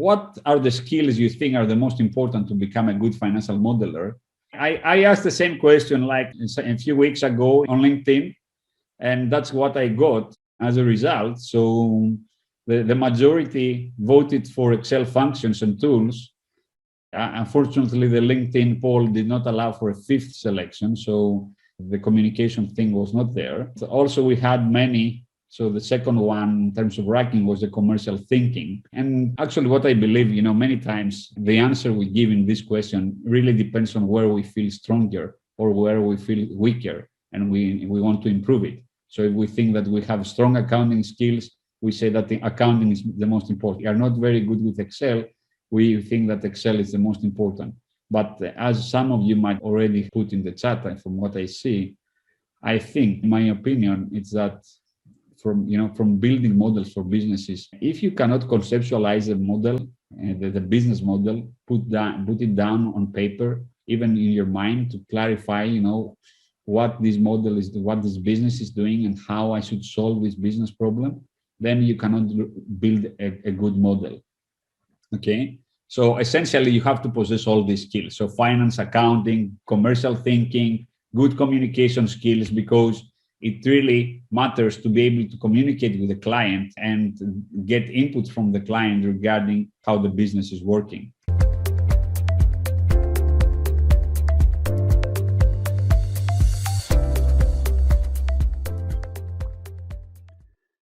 what are the skills you think are the most important to become a good financial modeler? I asked the same question like a few weeks ago on LinkedIn, and that's what I got as a result. So the majority voted for Excel functions and tools. Unfortunately, the LinkedIn poll did not allow for a fifth selection, so the communication thing was not there. Also, we had many. So the second one in terms of ranking was the commercial thinking. And actually what I believe, many times the answer we give in this question really depends on where we feel stronger or where we feel weaker, and we want to improve it. So if we think that we have strong accounting skills, we say that the accounting is the most important. We are not very good with Excel. We think that Excel is the most important. But as some of you might already put in the chat, and from what I see, I think, in my opinion, it's that from building models for businesses, if you cannot conceptualize a model, the business model, put it down on paper, even in your mind, to clarify, what this model is, what this business is doing, and how I should solve this business problem, then you cannot build a good model. Okay, so essentially you have to possess all these skills. So finance, accounting, commercial thinking, good communication skills, because it really matters to be able to communicate with the client and get input from the client regarding how the business is working.